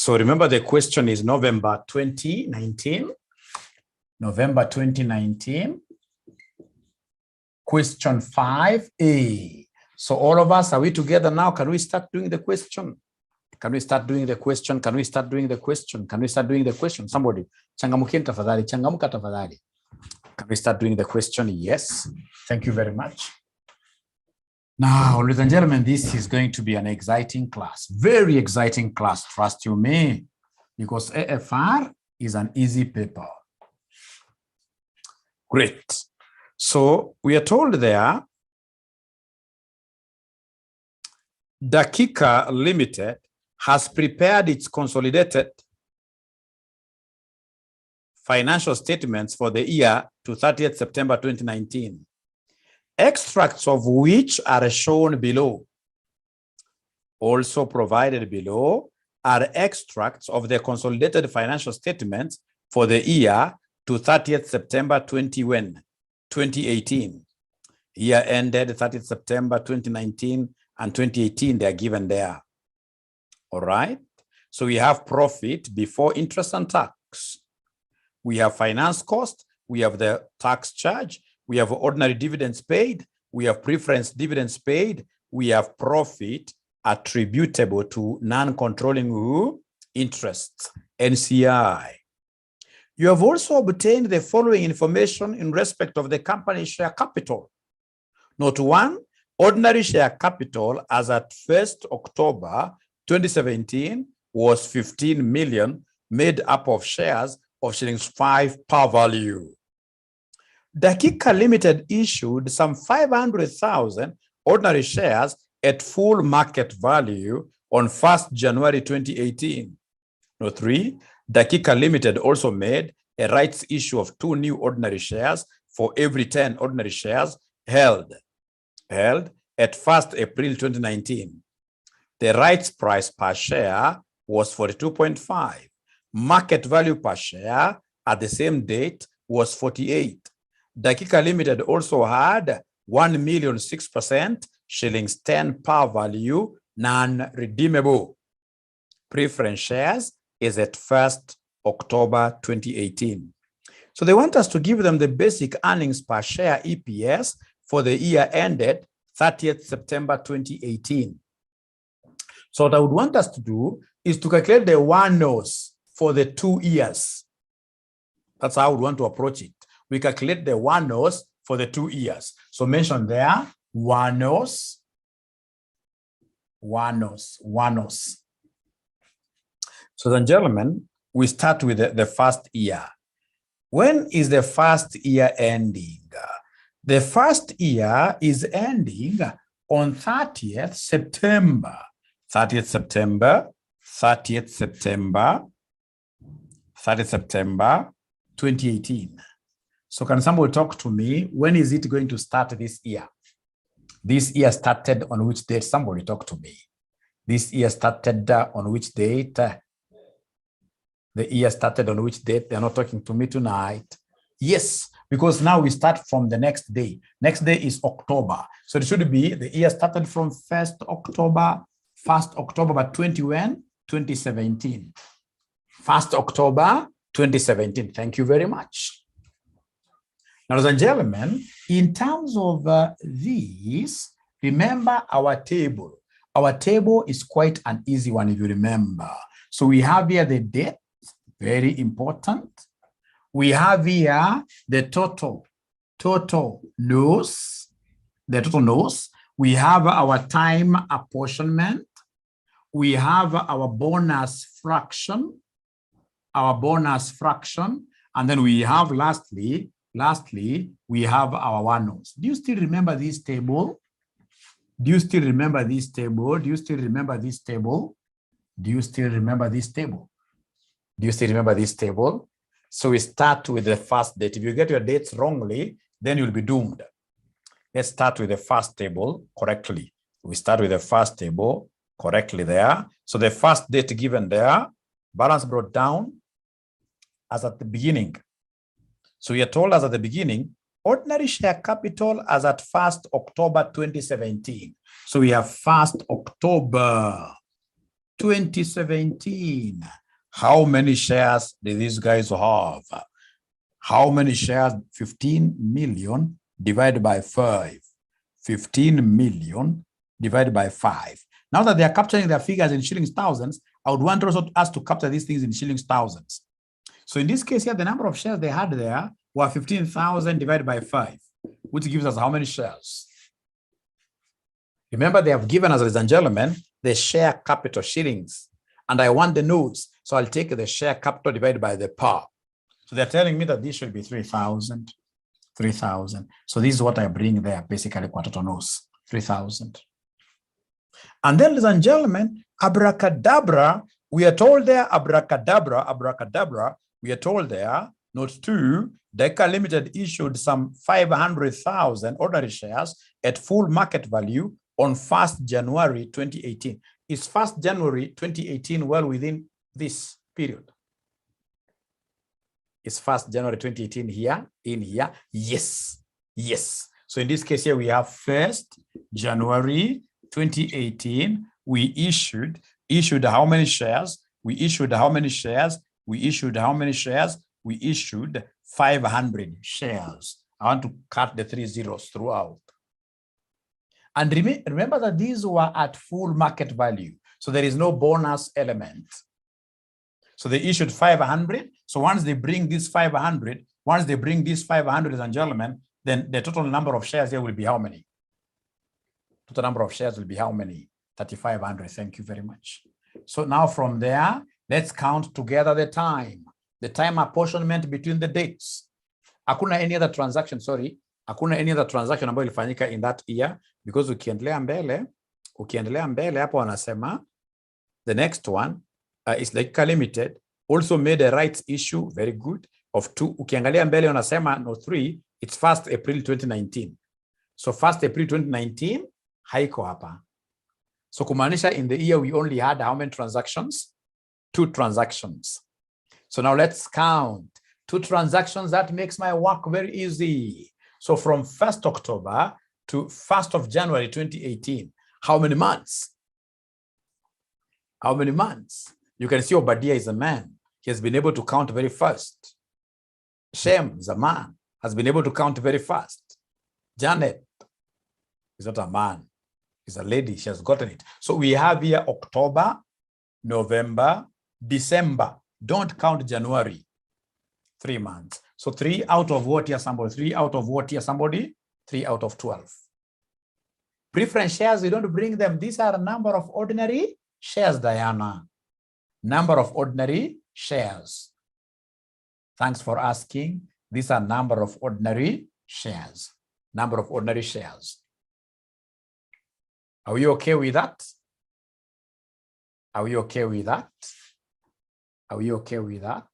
So remember the question is November 2019. November 2019. Question 5A. So all of us, are we together now? Can we start doing the question? Can we start doing the question? Can we start doing the question? Can we start doing the question? Somebody. Changamukeni tafadhali. Changamuka tafadhali. Can we start doing the question? Yes. Thank you very much. Now, ladies and gentlemen, this is going to be an exciting class. Very exciting class, trust you me. Because AFR is an easy paper. Great. So we are told there, Dakika Limited has prepared its consolidated financial statements for the year to 30th September 2019, extracts of which are shown below. Also provided below are extracts of the consolidated financial statements for the year to 30th September 2018. Year ended 30th September 2019 and 2018, they are given there. All right. So we have profit before interest and tax. We have finance cost. We have the tax charge. We have ordinary dividends paid. We have preference dividends paid. We have profit attributable to non-controlling interests, NCI. You have also obtained the following information in respect of the company share capital. Note 1, ordinary share capital as at 1st October 2017 was 15 million, made up of shares of shillings 5 per value. Dakika Limited issued some 500,000 ordinary shares at full market value on 1st January 2018. Note 3, Dakika Limited also made a rights issue of 2 new ordinary shares for every 10 ordinary shares held at 1st April 2019. The rights price per share was 42.5. Market value per share at the same date was 48. Dakika Limited also had 1,006% shillings 10 per value non-redeemable. Preference shares is at 1st October 2018. So they want us to give them the basic earnings per share EPS for the year ended 30th September 2018. So what I would want us to do is to calculate the one-nose for the 2 years. That's how I would want to approach it. We calculate the one-nose for the 2 years. So mention there, one-nose. So then, gentlemen, we start with the first year. When is the first year ending? The first year is ending on 30th September. 30th September 2018. So can somebody talk to me? When is it going to start this year? This year started on which date? Somebody talk to me. This year started on which date? The year started on which date? They're not talking to me tonight. Yes, because now we start from the next day. Next day is October. So it should be the year started from 1st October, but 2017. 1st October 2017. Thank you very much. Now, ladies and gentlemen, in terms of this, remember our table. Our table is quite an easy one if you remember. So we have here the date, very important. We have here the total loss, We have our time apportionment. We have our bonus fraction, and then we have lastly, we have our one-nose. Do you still remember this table? So we start with the first date. If you get your dates wrongly, then you'll be doomed. Let's start with the first table correctly. We start with the first table correctly there. So the first date given there, balance brought down as at the beginning. So you are told us at the beginning, ordinary share capital as at 1st October 2017. So we have 1st October 2017. How many shares did these guys have? How many shares? 15 million divided by 5. 15 million divided by 5. Now that they are capturing their figures in shillings thousands, I would want also us to capture these things in shillings thousands. So in this case here, the number of shares they had there were 15,000 divided by 5, which gives us how many shares? Remember, they have given us, ladies and gentlemen, the share capital shillings. And I want the notes. So I'll take the share capital divided by the par. So they're telling me that this should be 3,000. 3,000. So this is what I bring there, basically, quarter notes, 3,000. And then, ladies and gentlemen, abracadabra, we are told there, abracadabra, we are told there, note 2, Deca Limited issued some 500,000 ordinary shares at full market value on 1st January 2018. Is 1st January 2018 well within this period? Is 1st January 2018 here, in here? Yes, yes. So in this case here, we have 1st January 2018, we issued how many shares? We issued how many shares? We issued how many shares? We issued 500 shares. I want to cut the 3 zeros throughout. And remember that these were at full market value. So there is no bonus element. So they issued 500. So once they bring this 500, ladies and gentlemen, then the total number of shares here will be how many? Total number of shares will be how many? 3,500. Thank you very much. So now from there, let's count together the time apportionment between the dates. Hakuna any other transaction, hakuna any other transaction ambayo ilifanyika in that year, because ukiendelea mbele hapo wanasema the next one is like Limited also made a rights issue, very good, of 2. Ukiangalia mbele wanasema no 3, it's 1st April 2019. So 1st April 2019 haiko hapa. So kumaanisha in the year we only had how many transactions? 2 transactions. So now let's count 2 transactions. That makes my work very easy. So from 1st October to 1st of January 2018, how many months? How many months? You can see Obadiah is a man. He has been able to count very fast. Shem is a man, has been able to count very fast. Janet is not a man, is a lady. She has gotten it. So we have here October, November, December. Don't count January. 3 months. So 3 out of what here, somebody? 3 out of what here, somebody? 3 out of 12. Preference shares, we don't bring them. These are a number of ordinary shares, Diana. Number of ordinary shares. Thanks for asking. These are number of ordinary shares. Number of ordinary shares. Are we okay with that? Are we okay with that? Are we okay with that?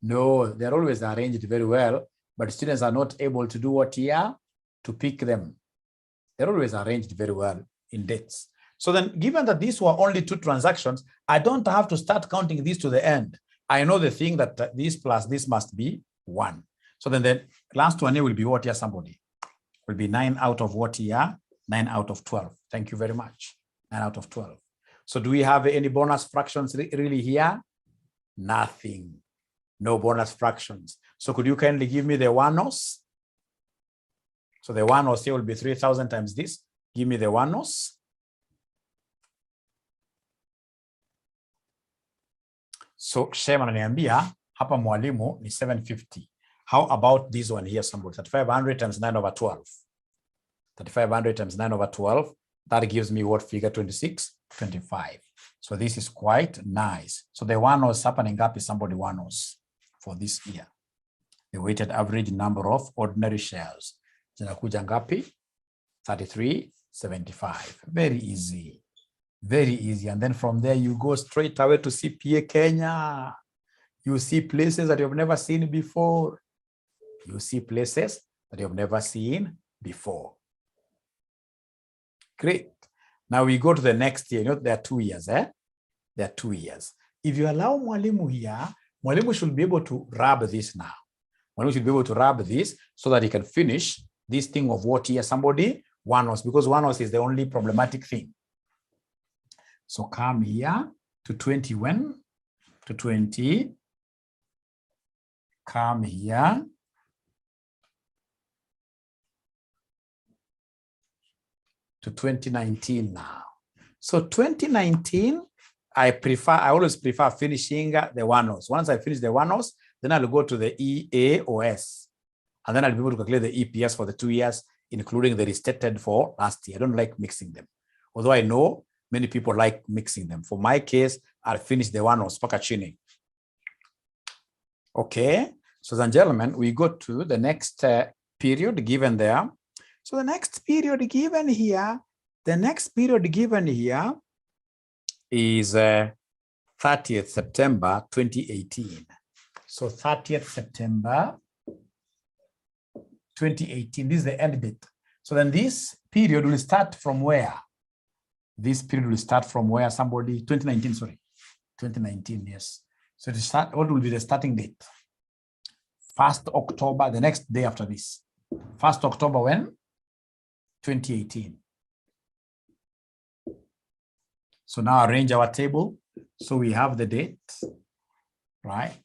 No, they're always arranged very well, but students are not able to do what here? To pick them. They're always arranged very well in dates. So then, given that these were only 2 transactions, I don't have to start counting these to the end. I know the thing that this plus this must be 1. So then the last one here will be what here, somebody? Will be 9 out of what here? 9 out of 12. Thank you very much. 9 out of 12. So do we have any bonus fractions really here? Nothing. No bonus fractions. So could you kindly give me the one-os? So the one-os here will be 3,000 times this. Give me the one-os. So Shema ananiambia hapa mwalimu ni 750. How about this one here, somebody? 3,500 times 9 over 12. 3,500 times 9 over 12. That gives me what figure? 26, 25. So this is quite nice. So the one-os hapa ngapi, somebody? One-os for this year. The weighted average number of ordinary shares. Zinakuja ngapi? 33.75. Very easy. Very easy. And then from there, you go straight away to CPA Kenya. You see places that you have never seen before. You see places that you have never seen before. Great. Now we go to the next year. You know, there are 2 years. There are 2 years. If you allow mwalimu here, mwalimu should be able to rub this now. Mwalimu should be able to rub this so that he can finish this thing of what here? Somebody, 1-oz, because 1-oz is the only problematic thing. So come here to 20 when? To 20. Come here. To 2019 now. So 2019, I always prefer finishing the 1-oz. Once I finish the 1-oz, then I'll go to the EAOS. And then I'll be able to calculate the EPS for the 2 years, including the restated for last year. I don't like mixing them. Although I know many people like mixing them. For my case, I'll finish the 1-oz, pakachini. Okay. So then, gentlemen, we go to the next period given there. So the next period given here, is 30th September 2018. So 30th September 2018, this is the end date. So then this period will start from where? This period will start from where? Somebody, 2019, sorry. 2019, yes. So to start, what will be the starting date? 1st October, the next day after this. 1st October when? 2018. So now arrange our table. So we have the date, right?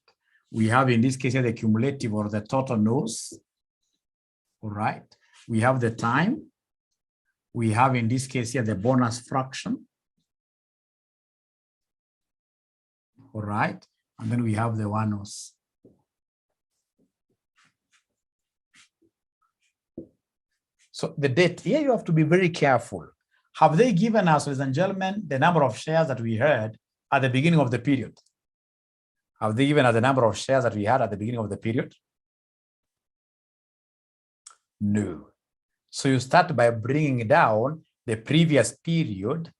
We have in this case here the cumulative or the total no's, all right? We have the time. We have in this case here the bonus fraction, all right? And then we have the 1-oz. So the date, here you have to be very careful. Have they given us, ladies and gentlemen, the number of shares that we had at the beginning of the period? Have they given us the number of shares that we had at the beginning of the period? No. So you start by bringing down the previous period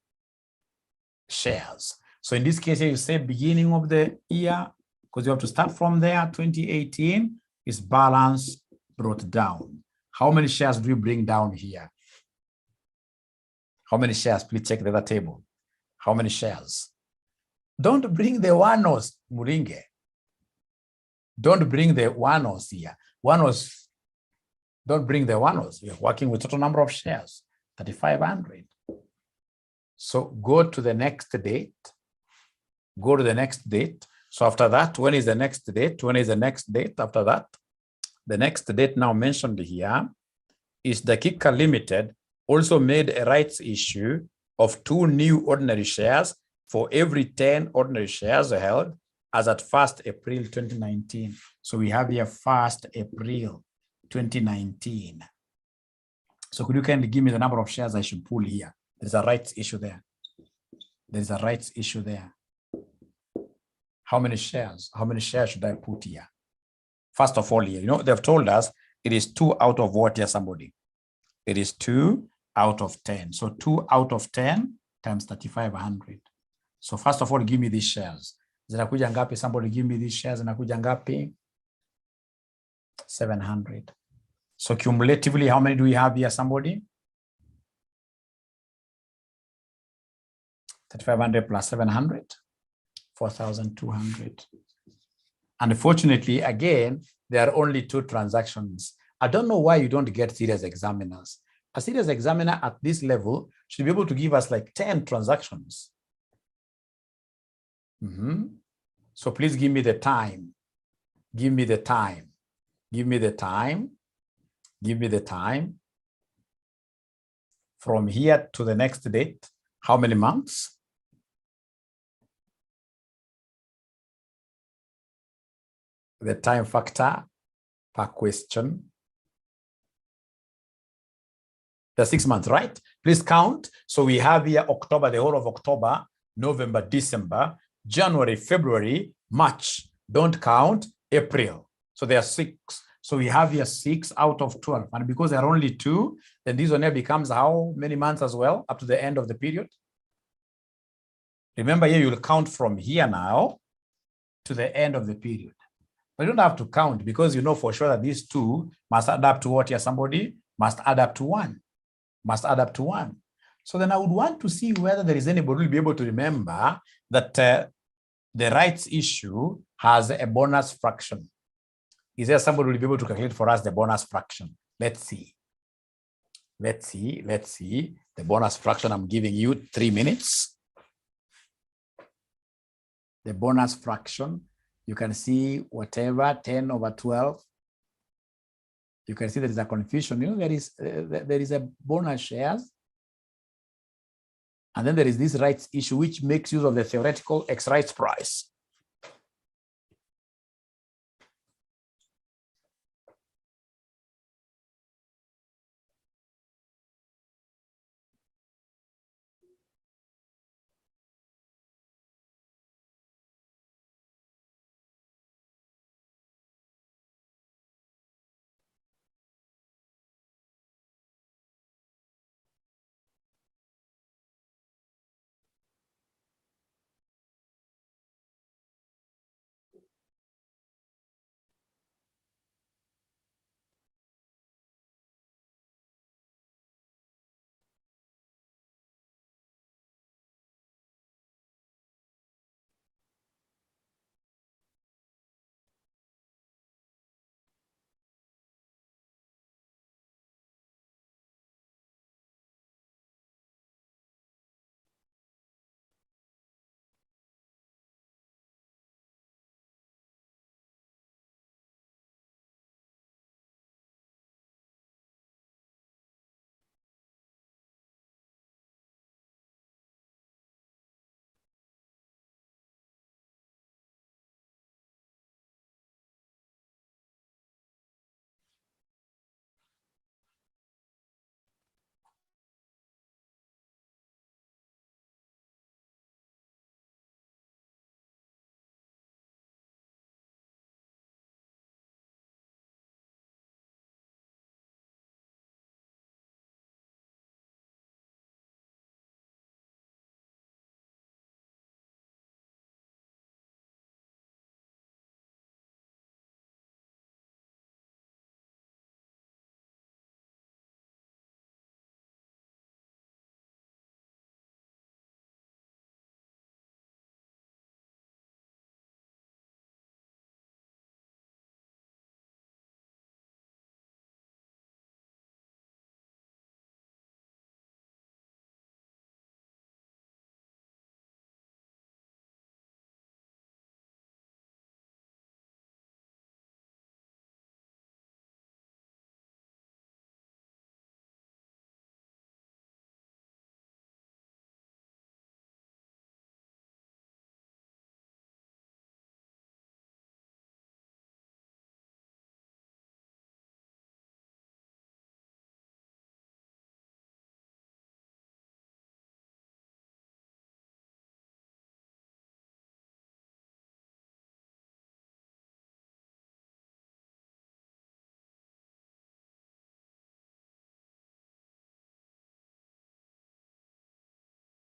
shares. So in this case, you say beginning of the year, because you have to start from there, 2018 is balance brought down. How many shares do you bring down here? How many shares? Please check the other table. How many shares? Don't bring the 1-oz, Muringe. Don't bring the 1-oz here. 1-oz, don't bring the 1-oz. We're working with total number of shares, 3,500. So go to the next date. Go to the next date. So after that, when is the next date? When is the next date after that? The next date now mentioned here is the Kika Limited also made a rights issue of 2 new ordinary shares for every 10 ordinary shares held as at 1st April 2019. So we have here 1st April 2019. So could you kindly give me the number of shares I should pull here? There's a rights issue there. There's a rights issue there. How many shares? How many shares should I put here? First of all, here, you know, they've told us it is 2 out of what here, somebody? It is 2 out of 10. So 2 out of 10 times 3,500. So first of all, give me these shares. Zinakuja ngapi? Somebody give me these shares. Zinakuja ngapi? 700. So cumulatively, how many do we have here, somebody? 3,500 plus 700, 4,200. Unfortunately, again, there are only 2 transactions. I don't know why you don't get serious examiners. A serious examiner at this level should be able to give us like 10 transactions. So please give me the time. Give me the time. Give me the time. Give me the time. From here to the next date, how many months? The time factor per question. The 6 months, right? Please count. So we have here October, the whole of October, November, December, January, February, March. Don't count April. So there are 6. So we have here 6 out of 12. And because there are only 2, then this one here becomes how many months as well up to the end of the period? Remember here, you'll count from here now to the end of the period. But you don't have to count because you know for sure that these 2 must add up to what here? Somebody must add up to 1. Must add up to 1. So then I would want to see whether there is anybody who will be able to remember that the rights issue has a bonus fraction. Is there somebody who will be able to calculate for us the bonus fraction? Let's see. Let's see the bonus fraction. I'm giving you 3 minutes. The bonus fraction, you can see whatever 10 over 12. You can see there is a confusion. You know, there is a bonus shares. And then there is this rights issue, which makes use of the theoretical X rights price.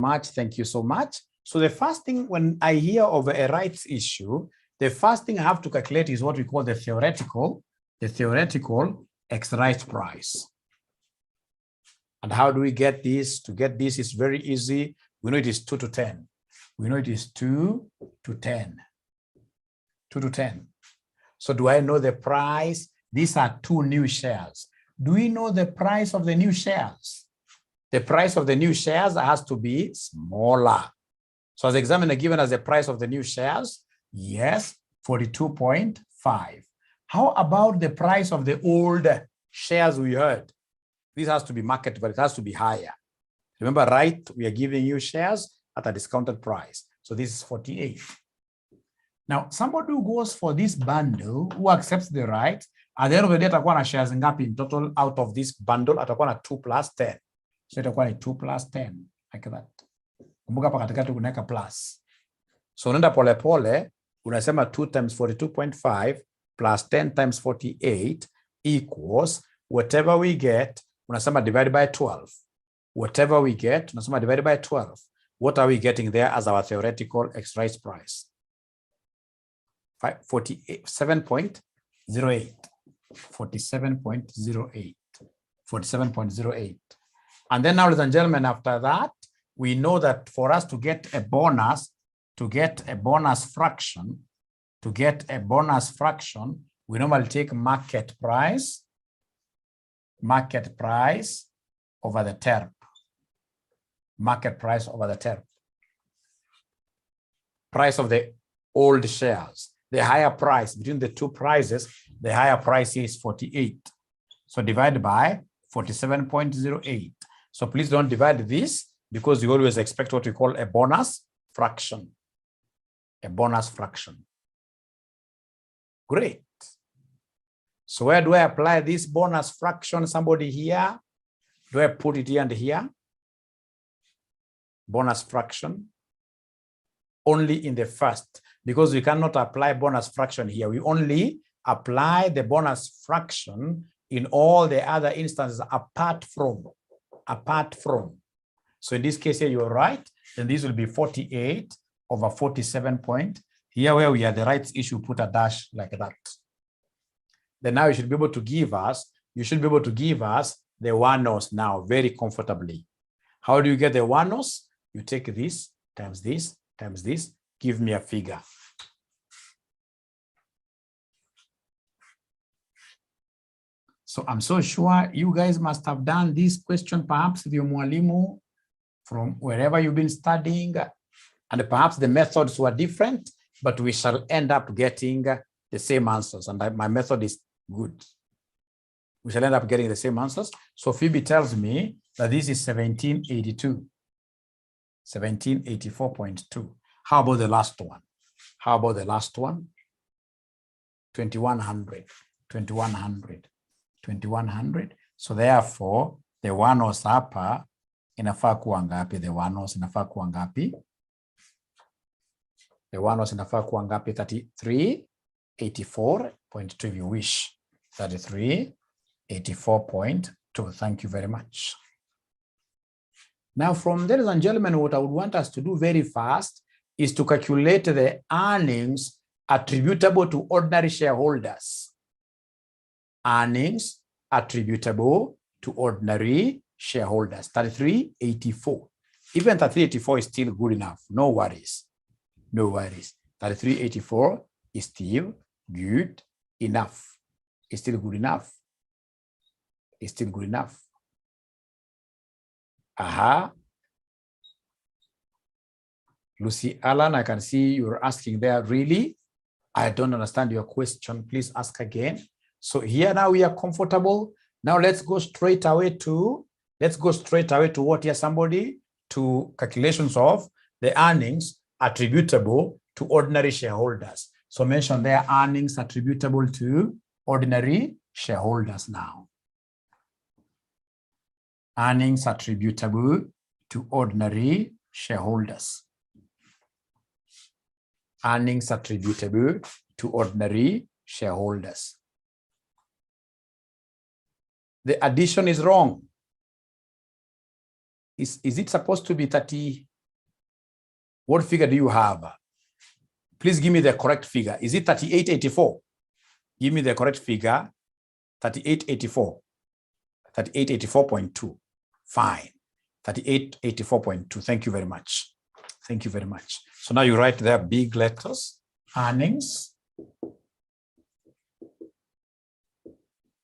Thank you so much. So the first thing, when I hear of a rights issue, the first thing I have to calculate is what we call the theoretical X rights price. And how do we get this? To get this is very easy. We know it is 2 to 10. We know it is 2 to 10. 2 to 10. So do I know the price? These are 2 new shares. Do we know the price of the new shares? The price of the new shares has to be smaller. So as the examiner given us the price of the new shares, yes, 42.5. How about the price of the old shares we heard? This has to be market, but it has to be higher. Remember, right? We are giving you shares at a discounted price. So this is 48. Now, somebody who goes for this bundle, who accepts the right, at the end of the day, atakuwa na shares ngapi in total out of this bundle? Atakuwa na 2 plus 10. So itakuwa ni 2 plus 10, like that. Kumbuka hapa katikati kunaweka plus. So unaenda pole pole, unasema 2 times 42.5 plus 10 times 48 equals whatever we get, unasema divided by 12. Whatever we get, unasema divided by 12. What are we getting there as our theoretical X rights price? 47.08. 47.08. 47.08. And then now, ladies and gentlemen, after that, we know that for us to get a bonus, fraction, we normally take market price over the term. Market price over the term. Price of the old shares. The higher price between the two prices, the higher price is 48. So divide by 47.08. So please don't divide this because you always expect what we call a bonus fraction. A bonus fraction. Great. So where do I apply this bonus fraction? Somebody here? Do I put it here and here? Bonus fraction. Only in the first, because we cannot apply bonus fraction here. We only apply the bonus fraction in all the other instances apart from. So in this case here, you're right. Then this will be 48 over 47 point. Here where we are the rights issue, put a dash like that. Then now you should be able to give us, the one-nos now very comfortably. How do you get the one-nos? You take this times this times this, give me a figure. So I'm so sure you guys must have done this question perhaps with your mwalimu from wherever you've been studying, and perhaps the methods were different, but we shall end up getting the same answers, and my method is good. We shall end up getting the same answers. So Phoebe tells me that this is 1782, 1784.2. How about the last one? 2100, 2100, 2100. So therefore, the one-nos hapa inafaa kuwa ngapi? The one-nos inafaa kuwa ngapi? The one-nos inafaa kuwa ngapi? 3384.2 if you wish. 3384.2. Thank you very much. Now, from ladies and gentlemen, what I would want us to do very fast is to calculate the earnings attributable to ordinary shareholders. Earnings attributable to ordinary shareholders. 3384. Even 3384 is still good enough. No worries. 3384 is still good enough. It's still good enough. Aha. Lucy Allen, I can see you're asking there, really? I don't understand your question. Please ask again. So here now we are comfortable. Now let's go straight away to what here, somebody? To calculations of the earnings attributable to ordinary shareholders. So mention their earnings attributable to ordinary shareholders now. Earnings attributable to ordinary shareholders. Earnings attributable to ordinary shareholders. The addition is wrong. Is it supposed to be 30? What figure do you have? Please give me the correct figure. Is it 3884? Give me the correct figure. 3884. 3884.2. Fine. 3884.2. Thank you very much. Thank you very much. So now you write there big letters. Earnings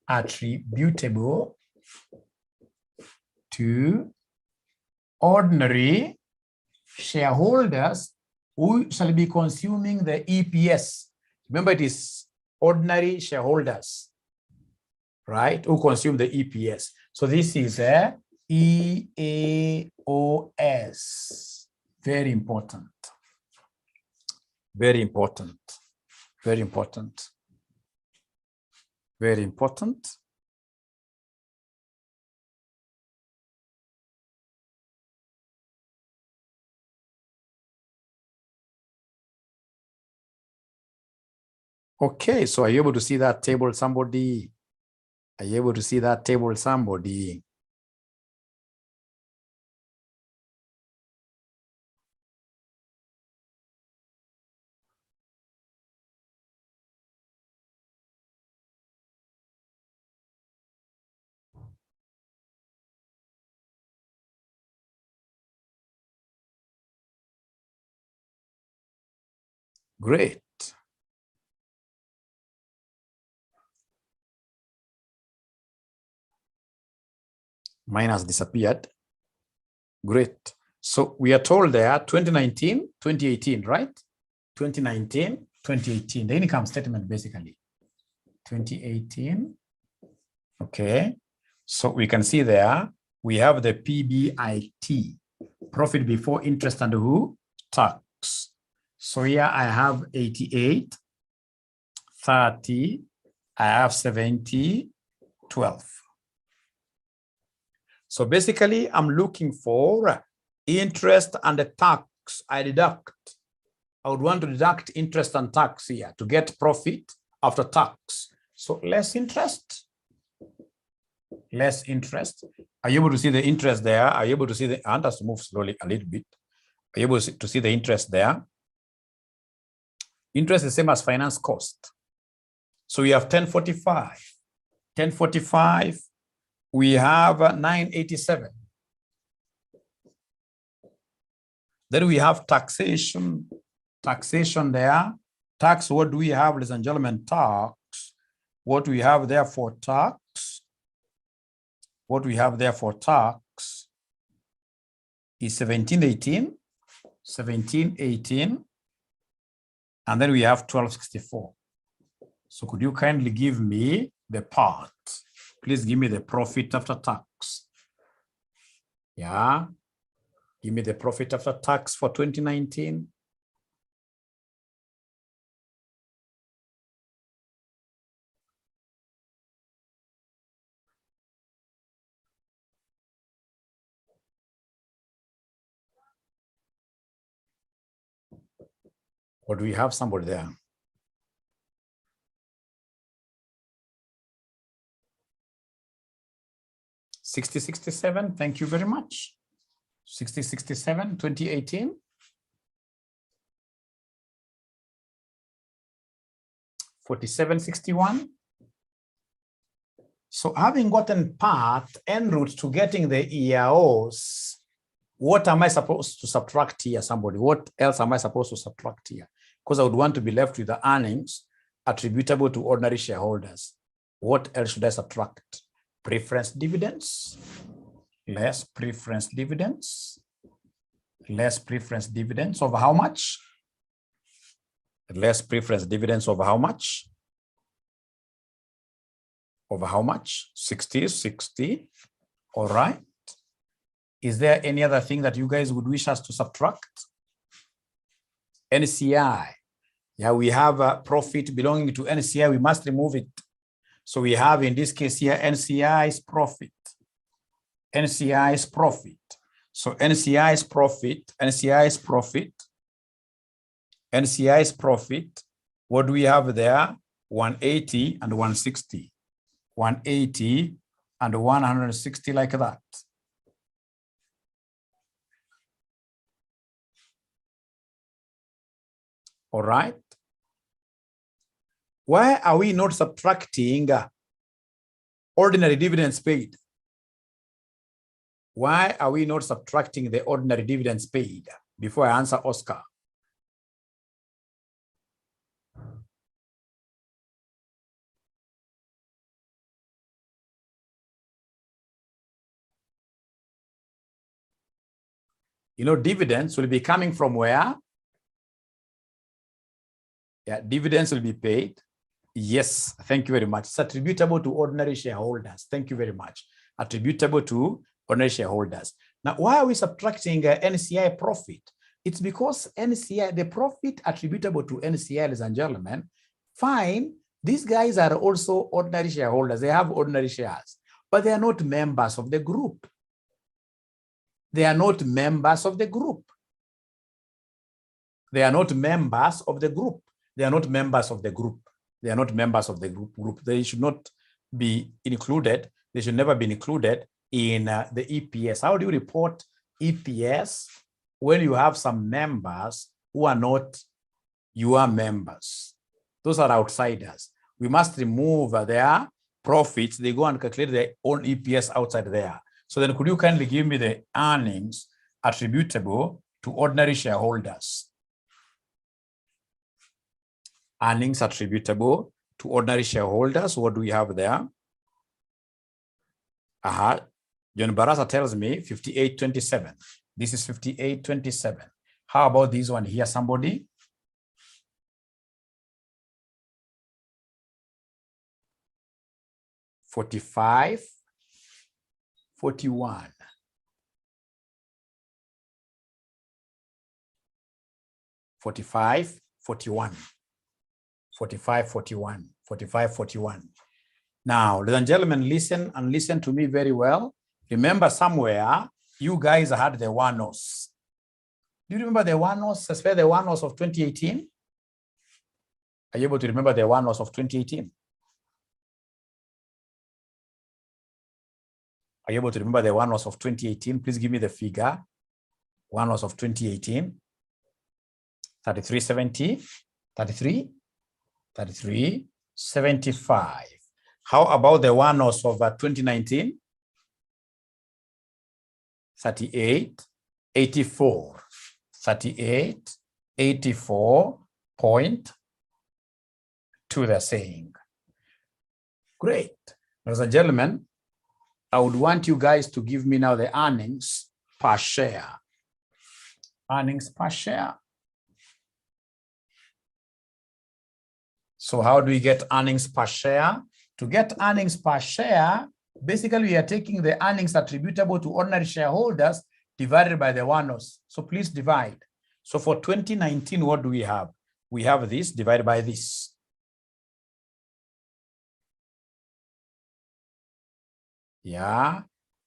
attributable to ordinary shareholders who shall be consuming the EPS. Remember, it is ordinary shareholders, right, who consume the EPS. So this is a EAOS. Very important. Very important. Very important. Very important. Okay, so are you able to see that table, somebody? Are you able to see that table, somebody? Great. Mine has disappeared. Great. So we are told there 2019, 2018, right? 2019, 2018, the income statement basically. 2018. Okay. So we can see there, we have the PBIT, profit before interest and who? Tax. So here I have 88, 30, I have 70, 12. So basically, I'm looking for interest and the tax. I would want to deduct interest and tax here to get profit after tax. So less interest. Less interest. Are you able to see the interest there? Are you able to see the, and has to move slowly a little bit. Are you able to see the interest there? Interest is the same as finance cost. So we have 1045. 1045. We have 987. Then we have taxation. Taxation there. Tax, what do we have, ladies and gentlemen? Tax. What we have there for tax? What we have there for tax is 1718. 1718. And then we have 1264. So could you kindly give me the part? Please give me the profit after tax. Yeah. Give me the profit after tax for 2019. Or do we have somebody there? $60.67, thank you very much. $60.67, 2018. $47.61. So having gotten part en route to getting the EROs, what am I supposed to subtract here, somebody? What else am I supposed to subtract here? Because I would want to be left with the earnings attributable to ordinary shareholders. What else should I subtract? Preference dividends, less preference dividends, less preference dividends over how much? Less preference dividends over how much? Over how much? 60, 60. All right. Is there any other thing that you guys would wish us to subtract? NCI. Yeah, we have a profit belonging to NCI. We must remove it. So we have in this case here, NCI's profit. NCI's profit. So NCI's profit, NCI's profit, NCI's profit. What do we have there? 180 and 160. 180 and 160 like that. All right. Why are we not subtracting ordinary dividends paid? Why are we not subtracting the ordinary dividends paid? Before I answer Oscar. You know, dividends will be coming from where? Yeah, dividends will be paid. Yes, thank you very much. It's attributable to ordinary shareholders. Thank you very much. Attributable to ordinary shareholders. Now, why are we subtracting NCI profit? It's because NCI, the profit attributable to NCI, ladies and gentlemen, fine, these guys are also ordinary shareholders. They have ordinary shares, but they are not members of the group. They are not members of the group. They are not members of the group. They are not members of the group. They are not members of the group. They should not be included. They should never be included in the EPS. How do you report EPS when you have some members who are not your members? Those are outsiders. We must remove their profits. They go and calculate their own EPS outside there. So then could you kindly give me the earnings attributable to ordinary shareholders? Earnings attributable to ordinary shareholders. What do we have there? John Barasa tells me 5827. This is 5827. How about this one here, somebody? $45.41. 45.41. 45.41. 45.41. Now, ladies and gentlemen, listen and listen to me very well. Remember, somewhere you guys had the one-offs. Do you remember the one-offs, especially the one-offs of 2018? Are you able to remember the one-offs of 2018? Are you able to remember the one-offs of 2018? Please give me the figure. One-offs of 2018. 3370, 33, 3375. How about the one-offs of 2019? 3884. 3884.2, they're saying. Great. Ladies and gentlemen, I would want you guys to give me now the earnings per share. Earnings per share. So how do we get earnings per share? To get earnings per share, basically we are taking the earnings attributable to ordinary shareholders divided by the one-offs. So please divide. So for 2019, what do we have? We have this divided by this. Yeah,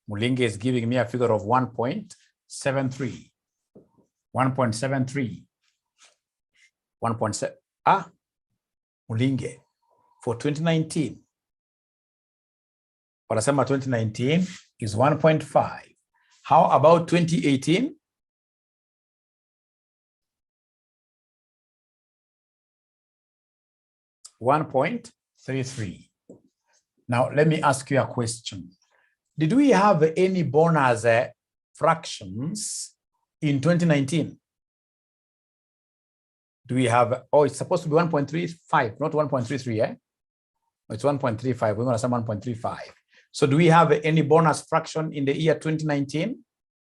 Mulinge is giving me a figure of 1.73. 1.73. 1.7. Mulinge for 2019. Wanasema 2019 is 1.5. How about 2018? $1.33. Now, let me ask you a question. Did we have any bonus fractions in 2019? Do we have, oh, it's supposed to be 1.35, not 1.33, eh? It's 1.35, we're gonna say 1.35. So do we have any bonus fraction in the year 2019?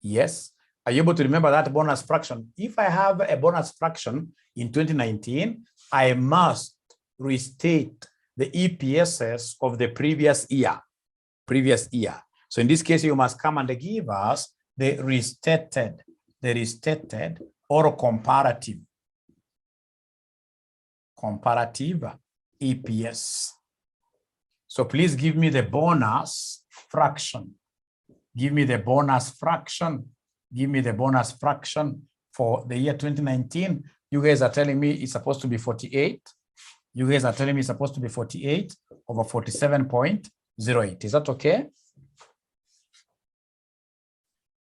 Yes. Are you able to remember that bonus fraction? If I have a bonus fraction in 2019, I must restate the EPSs of the previous year. So in this case, you must come and give us the restated or comparative EPS. So please give me the bonus fraction. Give me the bonus fraction. Give me the bonus fraction for the year 2019. You guys are telling me it's supposed to be 48. You guys are telling me it's supposed to be 48 over 47.08. Is that okay?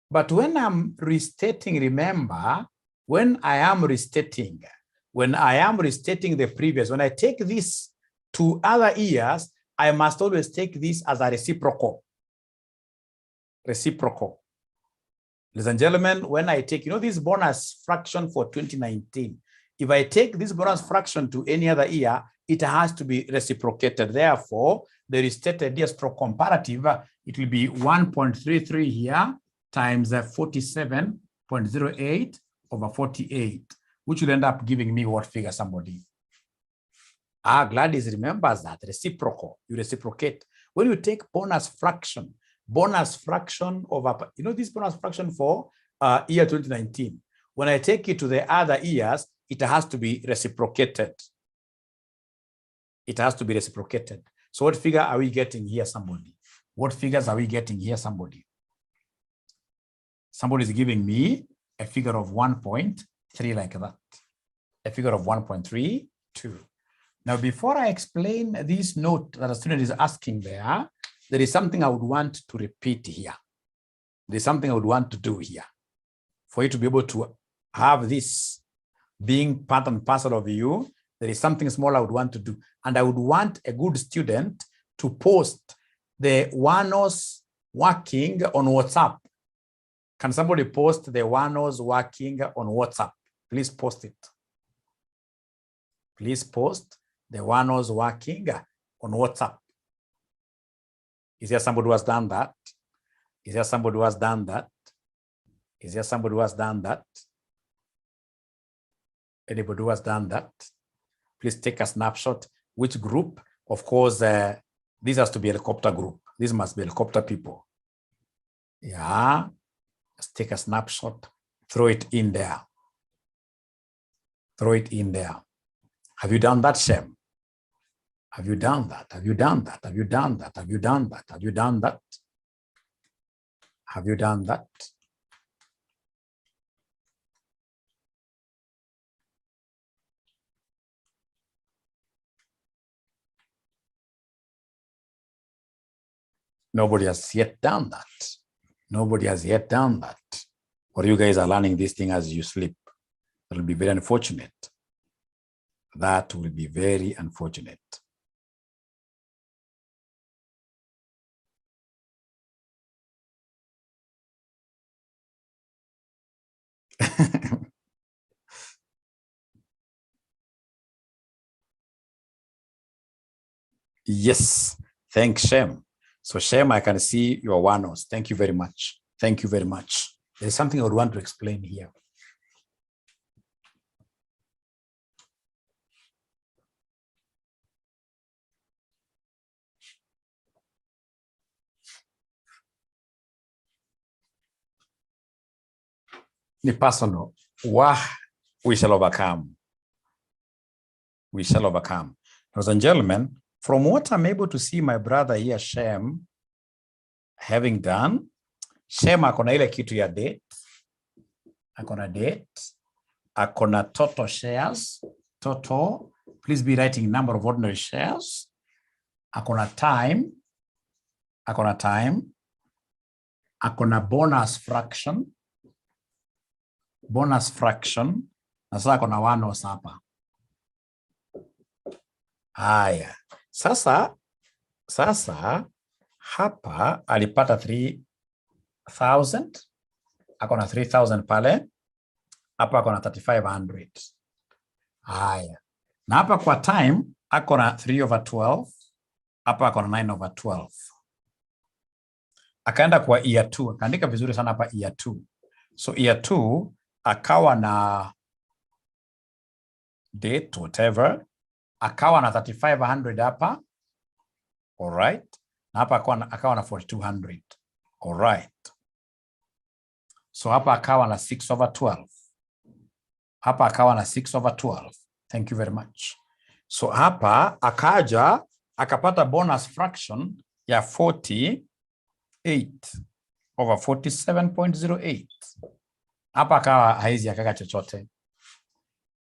But when I'm restating, remember, when I am restating the previous, when I take this to other years, I must always take this as a reciprocal. Reciprocal. Ladies and gentlemen, when I take, this bonus fraction for 2019, if I take this bonus fraction to any other year, it has to be reciprocated. Therefore, the restated year stroke comparative, it will be 1.33 here times 47.08 over 48, which will end up giving me what figure, somebody? Gladys remembers that, reciprocal. You reciprocate. When you take bonus fraction over, this bonus fraction for year 2019, when I take it to the other years, it has to be reciprocated. It has to be reciprocated. So what figure are we getting here, somebody? What figures are we getting here, somebody? Somebody is giving me a figure of 1.3 like that. A figure of 1.32. Now, before I explain this note that a student is asking there is something I would want to repeat here. There's something I would want to do here for you to be able to have this being part and parcel of you. There is something small I would want to do. And I would want a good student to post the one-offs working on WhatsApp. Can somebody post the one-offs working on WhatsApp? Please post it. Please post the one-offs working on WhatsApp. Is there somebody who has done that? Is there somebody who has done that? Is there somebody who has done that? Anybody who has done that? Please take a snapshot. Which group? Of course, this has to be a helicopter group. This must be helicopter people. Yeah. Let's take a snapshot. Throw it in there. Throw it in there. Have you done that, Shem? Have you done that? Have you done that? Have you done that? Have you done that? Have you done that? Have you done that? Nobody has yet done that. Nobody has yet done that. Or you guys are learning this thing as you sleep. That will be very unfortunate. That will be very unfortunate. Yes, thanks, Shem. So Shem, I can see your one-os. Thank you very much. Thank you very much. There's something I would want to explain here. The personal, we shall overcome. We shall overcome. Ladies and gentlemen, from what I'm able to see my brother here, Shem, having done, Shem akona ile kitu ya date, akona date, akona total shares, total, please be writing number of ordinary shares, akona time, akona bonus fraction, na sasa akona one-os hapa. Haya, sasa hapa alipata 3,000, akona 3,000 pale, hapa akona 3,500. Haya, na hapa kwa time akona 3/12, hapa akona 9/12. Akaenda kwa year 2, akaandika vizuri sana hapa year 2. So year 2 akawa na date whatever, akawa na 3,500 hapa, all right, na hapa akawa na 4,200, all right. So hapa akawa na 6/12, hapa akawa na 6/12. Thank you very much. So hapa akaja akapata bonus fraction ya 48/47.08. Hapa akawa haizi akaka chochote.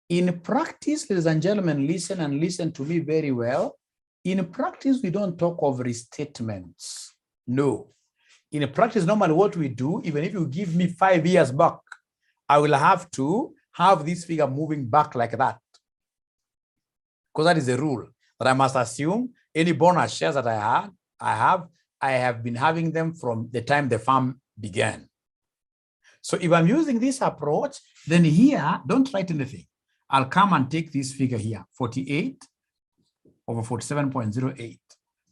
In practice, ladies and gentlemen, listen and listen to me very well. In practice, we don't talk of restatements. No. In practice, normally what we do, even if you give me 5 years back, I will have to have this figure moving back like that. Because that is a rule that I must assume any bonus shares that I have been having them from the time the farm began. So if I'm using this approach, then here, don't write anything. I'll come and take this figure here, 48/47.08.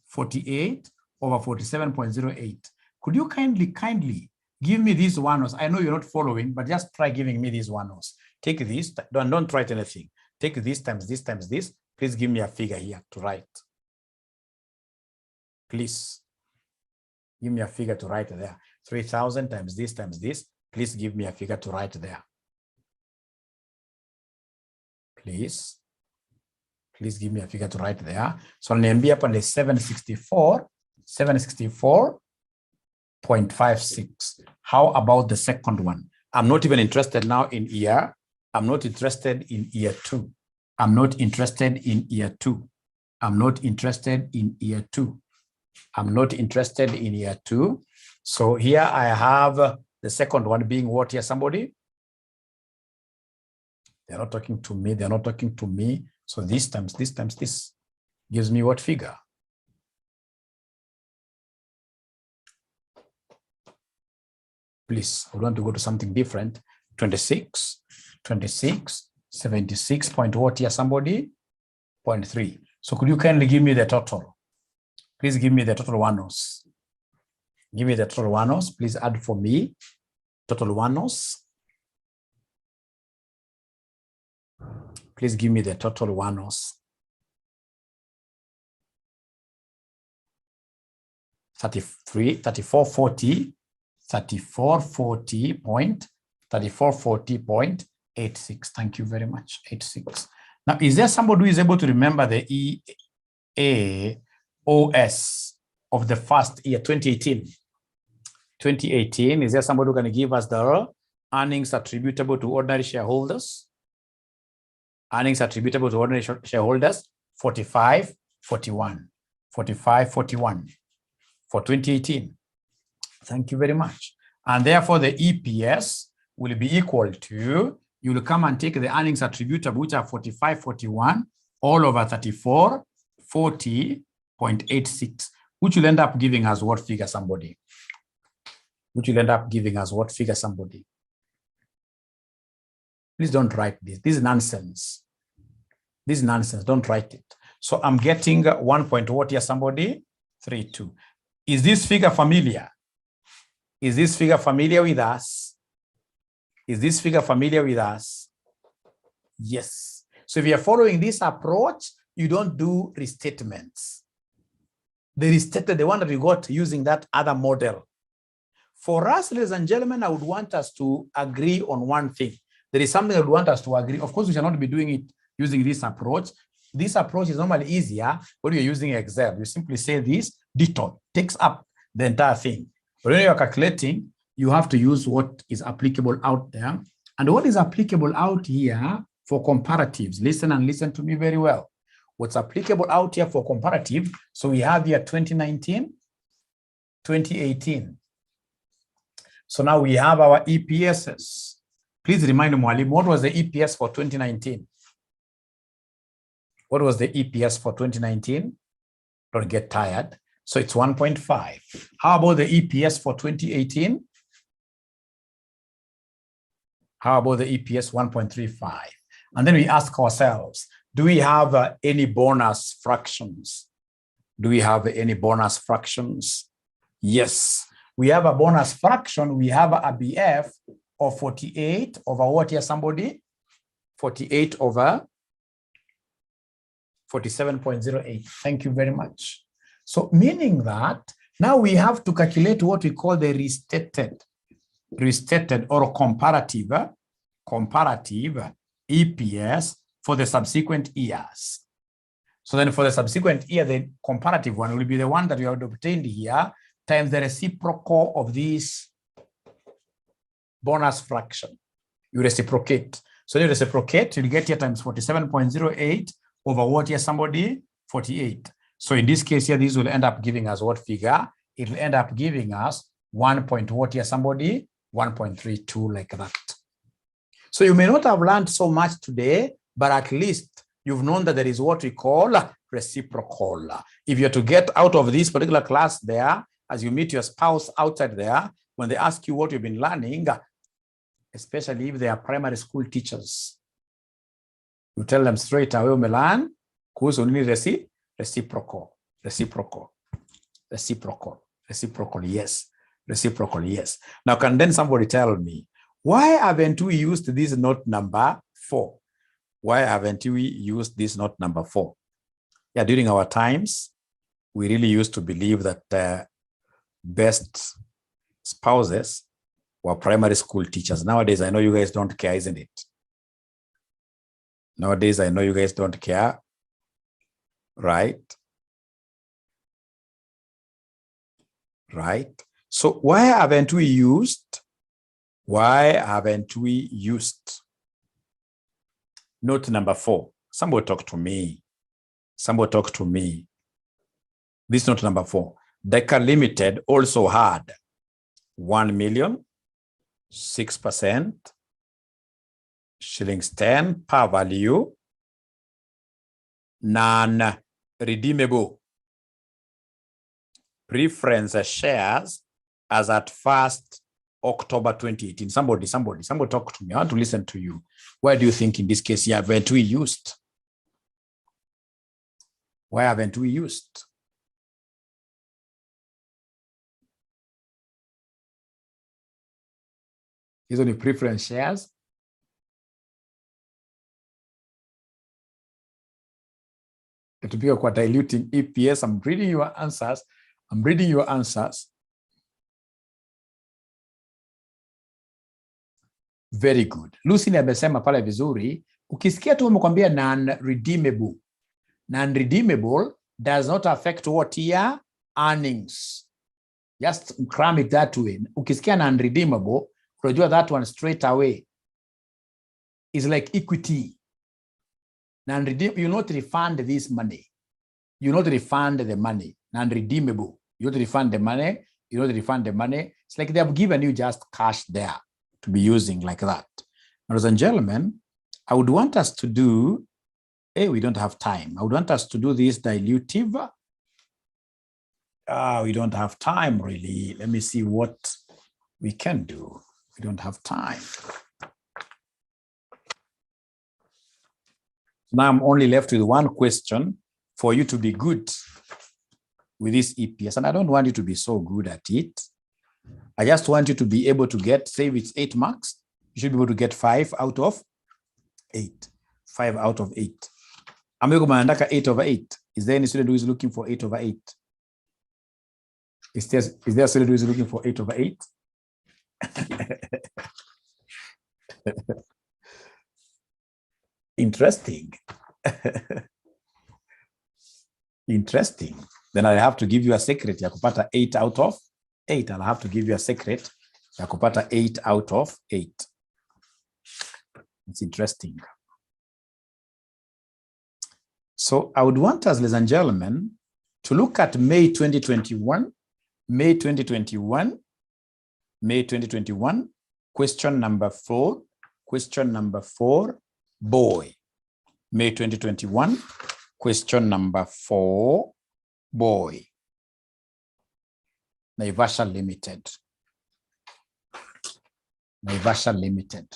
48/47.08. Could you kindly give me these one-os? I know you're not following, but just try giving me these one-os. Take this, don't write anything. Take this times this times this. Please give me a figure here to write. Please give me a figure to write there. 3,000 times this times this. Please give me a figure to write there. Please give me a figure to write there. So niambia hapa ni 764.56. How about the second one? I'm not even interested now in year. I'm not interested in year 2. I'm not interested in year 2. I'm not interested in year 2. I'm not interested in year 2. So here I have the second one being what here, somebody? They're not talking to me. They're not talking to me. So this times this gives me what figure? Please, I want to go to something different. 26, 76 point what here, somebody? 0.3. So could you kindly give me the total? Please give me the total one-os. Give me the total one-offs. Please add for me. Total one-offs. Please give me the total one-offs. 3440.86. Thank you very much. 86. Now, is there somebody who is able to remember the EAOS of the first year, 2018? 2018, is there somebody who can give us the earnings attributable to ordinary shareholders? Earnings attributable to ordinary shareholders, 4541. 4541 for 2018. Thank you very much. And therefore, the EPS will be equal to, you will come and take the earnings attributable, which are 4541, all over 3440.86, which will end up giving us what figure, somebody? Which will end up giving us what figure, somebody? Please don't write this. This is nonsense. This is nonsense. Don't write it. So I'm getting 1 point what here, somebody? 32. Is this figure familiar? Is this figure familiar with us? Is this figure familiar with us? Yes. So if you're following this approach, you don't do restatements. The restated, the one that we got using that other model. For us, ladies and gentlemen, I would want us to agree on one thing. There is something I would want us to agree. Of course, we shall not be doing it using this approach. This approach is normally easier when you're using Excel. You simply say this, detour, takes up the entire thing. But when you're calculating, you have to use what is applicable out there. And what is applicable out here for comparatives? Listen and listen to me very well. What's applicable out here for comparative? So we have here 2019, 2018. So now we have our EPSs. Please remind me, Mwalimu, what was the EPS for 2019? What was the EPS for 2019? Don't get tired. So it's 1.5. How about the EPS for 2018? How about the EPS? 1.35. And then we ask ourselves, do we have any bonus fractions? Do we have any bonus fractions? Yes, we have a bonus fraction. We have a BF of 48 over what here, somebody? 48 over 47.08. Thank you very much. So meaning that now we have to calculate what we call the restated or comparative EPS for the subsequent years. So then for the subsequent year, the comparative one will be the one that we have obtained here times the reciprocal of this bonus fraction. You reciprocate. So you reciprocate, you'll get here times 47.08 over what here, somebody? 48. So in this case here, this will end up giving us what figure? It will end up giving us 1 point what here, somebody? 1.32, like that. So you may not have learned so much today, but at least you've known that there is what we call reciprocal. If you're to get out of this particular class there, as you meet your spouse outside there, when they ask you what you've been learning, especially if they are primary school teachers, you tell them straight away, Milan, kuhusu nini reciprocal, yes, reciprocal, yes. Now, can then somebody tell me, why haven't we used this note number 4? Why haven't we used this note number 4? Yeah, during our times, we really used to believe that best spouses were primary school teachers. Nowadays, I know you guys don't care, isn't it? Nowadays, I know you guys don't care, right? Right? So why haven't we used note number 4? Somebody talk to me. Somebody talk to me. This note number 4. Deca Limited also had 1 million, 6%, shillings 10 per value, non-redeemable preference shares as at 1st October 2018. Somebody talk to me. I want to listen to you. Why do you think in this case here haven't we used? Why haven't we used? Hizo ni preference shares. Itupika kwa diluting EPS. I'm reading your answers. Very good. Lucy amesema pale vizuri. Ukisikia tu umekwambia non-redeemable. Non-redeemable does not affect what here? Earnings. Just cram it that way. Ukisikia non-redeemable, unajua that one straight away is like equity. Non-redeemable, you not refund this money. You not refund the money. Non-redeemable. You not refund the money. You not refund the money. It's like they have given you just cash there to be using like that. Ladies and gentlemen, I would want us to do, we don't have time. I would want us to do this dilutive. We don't have time really. Let me see what we can do. We don't have time. Now I'm only left with one question for you to be good with this EPS. And I don't want you to be so good at it. I just want you to be able to get, say if it's 8 marks, you should be able to get 5 out of 8. 5 out of 8. Ameko manandaka 8 over 8. Is there any student who is looking for 8 over 8? Is there a student who is looking for 8 over 8? Interesting. Interesting. Then I have to give you a secret ya kupata 8 out of 8. I'll have to give you a secret ya kupata 8 out of 8. It's interesting. So I would want us, ladies and gentlemen, to look at May 2021. May 2021. May 2021. Question number 4. Question number 4. Boy. May 2021. Question number 4. Boy. Naivasha Limited. Naivasha Limited.